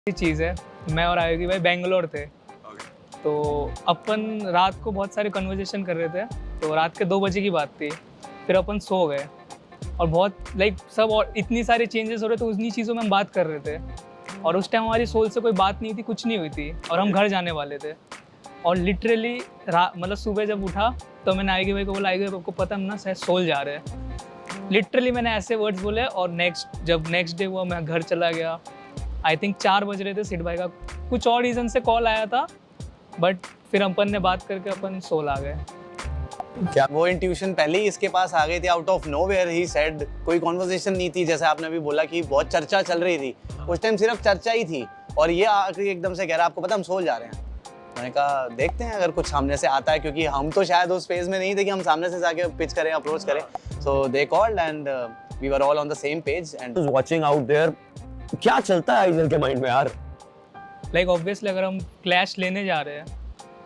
चीज़ है, मैं और आयोगी भाई बेंगलोर थे। तो अपन रात को बहुत सारे कन्वर्सेशन कर रहे थे, तो रात के 2 बजे की बात थी। फिर अपन सो गए और बहुत सब और इतनी सारी चेंजेस हो रहे थे, उन्हीं चीज़ों में हम बात कर रहे थे। और उस टाइम हमारी सोल से कोई बात नहीं थी, कुछ नहीं हुई थी और हम घर जाने वाले थे। और लिटरली मतलब सुबह जब उठा तो मैंने आयोगी भाई को बोला, आयोगी भाई आपको पता है हम ना शायद सोल जा रहे हैं। लिटरली मैंने ऐसे वर्ड्स बोले और नेक्स्ट डे हुआ, मैं घर चला गया। आई थिंक 4 बज रहे थे, सिड भाई का कुछ और रीज़न से कॉल आया था, बट फिर अपन ने बात करके अपन सोल आ गए। क्या वो इंट्यूशन पहले ही इसके पास आ गई थी? Out of nowhere he said, कोई कॉन्वर्सेशन नहीं थी, जैसे आपने अभी बोला कि बहुत चर्चा चल रही थी, उस टाइम सिर्फ चर्चा ही थी और ये आकर एकदम से कह रहा आपको पता हम सोल जा रहे हैं। मैंने कहा देखते हैं अगर कुछ सामने से आता है, क्योंकि हम तो शायद उस फेज में नहीं थे कि हम सामने से जाके पिच करें, अप्रोच करें। So they called and we were all on the same page and watching out there. क्या चलता है आइजल के माइंड में यार? ऑब्वियसली अगर हम क्लैश लेने जा रहे हैं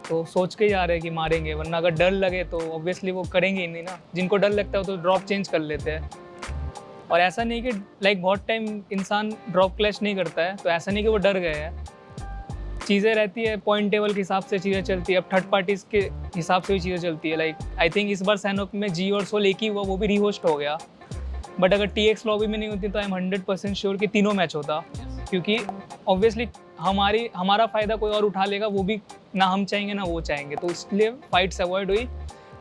तो सोच के ही जा रहे हैं कि मारेंगे, वरना अगर डर लगे तो ऑब्वियसली वो करेंगे ही नहीं ना। जिनको डर लगता है तो ड्रॉप चेंज कर लेते हैं। और ऐसा नहीं कि बहुत टाइम इंसान ड्रॉप क्लैश नहीं करता है, तो ऐसा नहीं कि वो डर गए हैं। चीज़ें रहती है, पॉइंट टेबल के हिसाब से चीज़ें चलती है, अब थर्ड पार्टीज़ के हिसाब से भी चीज़ें चलती है। आई थिंक इस बार सैनोक में जी और सोल एक ही हुआ, वो भी रीहोस्ट हो गया। बट अगर TX लॉबी में नहीं होती तो आई एम 100% श्योर कि तीनों मैच होता, क्योंकि ऑब्वियसली हमारा फ़ायदा कोई और उठा लेगा, वो भी ना हम चाहेंगे ना वो चाहेंगे, तो इसलिए फाइट्स अवॉइड हुई।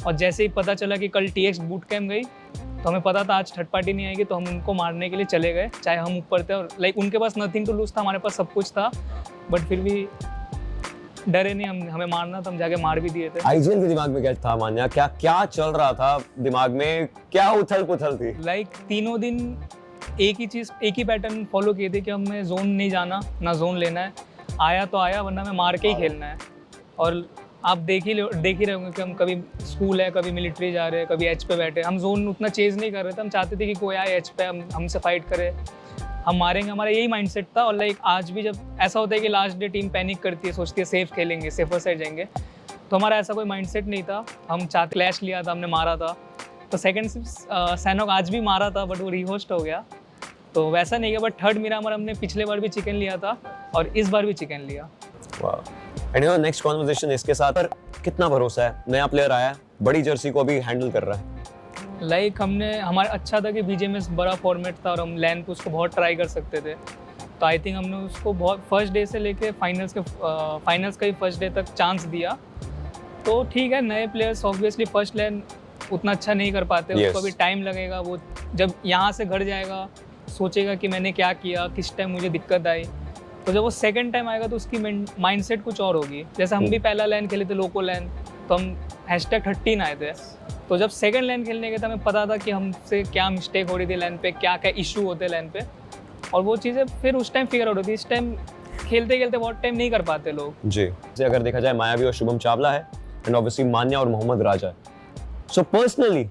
और जैसे ही पता चला कि कल TX बूट कैम्प गई, तो हमें पता था आज थर्ड पार्टी नहीं आएगी, तो हम उनको मारने के लिए चले गए, चाहे हम ऊपर थे। और उनके पास नथिंग टू लूज था, हमारे पास सब कुछ था, बट फिर भी डरे नहीं, हमें मारना था, हम जाके मार भी दिए थे। आइजल के दिमाग में क्या था मान्या? क्या चल रहा था दिमाग में? क्या उथल पुथल थी? तीनों दिन एक ही पैटर्न फॉलो किए थे कि हमें जोन नहीं जाना, ना जोन लेना है। आया तो आया, वरना हमें मार के ही खेलना है। और आप देख ही रहे होंगे कि हम कभी स्कूल है, कभी मिलिट्री जा रहे हैं, कभी एच पे बैठे। हम जोन उतना चेज नहीं कर रहे थे, हम चाहते थे कि कोई आए एच पे हमसे फाइट करे, हम मारेंगे, हमारा यही माइंडसेट था। और आज भी जब ऐसा होता है कि लास्ट डे टीम पैनिक करती है, सोचती है सेफ खेलेंगे, सेफर साइड जाएंगे, तो हमारा ऐसा कोई माइंडसेट नहीं था। हम चाहते क्लैश लिया था, हमने मारा था। तो सेकंड सैनोक आज भी मारा था, बट वो रीहोस्ट हो गया, तो वैसा नहीं है। बट थर्ड मिरामर हमने पिछले बार भी चिकन लिया था और इस बार भी चिकन लिया। वाह। एंड नेक्स्ट कॉन्वर्सेशन इसके साथ पर कितना भरोसा है? नया प्लेयर आया है, बड़ी जर्सी को अभी हैंडल कर रहा है। हमारा अच्छा था कि BGMS बड़ा फॉर्मेट था और हम लैन पे उसको बहुत ट्राई कर सकते थे। तो आई थिंक हमने उसको बहुत फर्स्ट डे से लेके फाइनल्स का ही फर्स्ट डे तक चांस दिया। तो ठीक है, नए प्लेयर्स ऑब्वियसली फर्स्ट लैन उतना अच्छा नहीं कर पाते, उसको अभी टाइम लगेगा। वो जब यहाँ से घर जाएगा, सोचेगा कि मैंने क्या किया, किस टाइम मुझे दिक्कत आई, तो जब वो सेकंड टाइम आएगा तो उसकी माइंडसेट कुछ और होगी। जैसे हम भी पहला लैन खेले थे लोको लैन, तो हम #13 आए थे। तो जब सेकंड लैन खेलने गए थे, हमें पता था कि हमसे क्या मिस्टेक हो रही थी लैन पे, क्या क्या इशू होते हैं लैन पे, और वो चीज़ें फिर उस टाइम फिगर आउट होती है। इस टाइम खेलते खेलते बहुत टाइम नहीं कर पाते लोग जी। अगर देखा जाए, मायावी और शुभम चावला है एंड ऑब्वियसली मान्या और मोहम्मद राजा है। So personally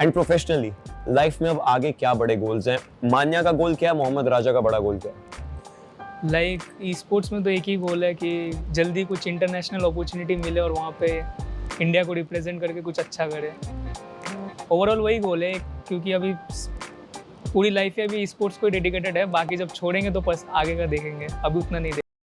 and professionally life में अब आगे क्या बड़े गोल्स हैं? मान्या का गोल क्या है, मोहम्मद राजा का बड़ा गोल क्या है? ई स्पोर्ट्स में तो एक ही गोल है कि जल्दी कुछ इंटरनेशनल अपॉर्चुनिटी मिले और वहाँ पे इंडिया को रिप्रेजेंट करके कुछ अच्छा करे। ओवरऑल वही गोल है, क्योंकि अभी पूरी लाइफ ही अभी स्पोर्ट्स को डेडिकेटेड है। बाकी जब छोड़ेंगे तो बस आगे का देखेंगे, अभी उतना नहीं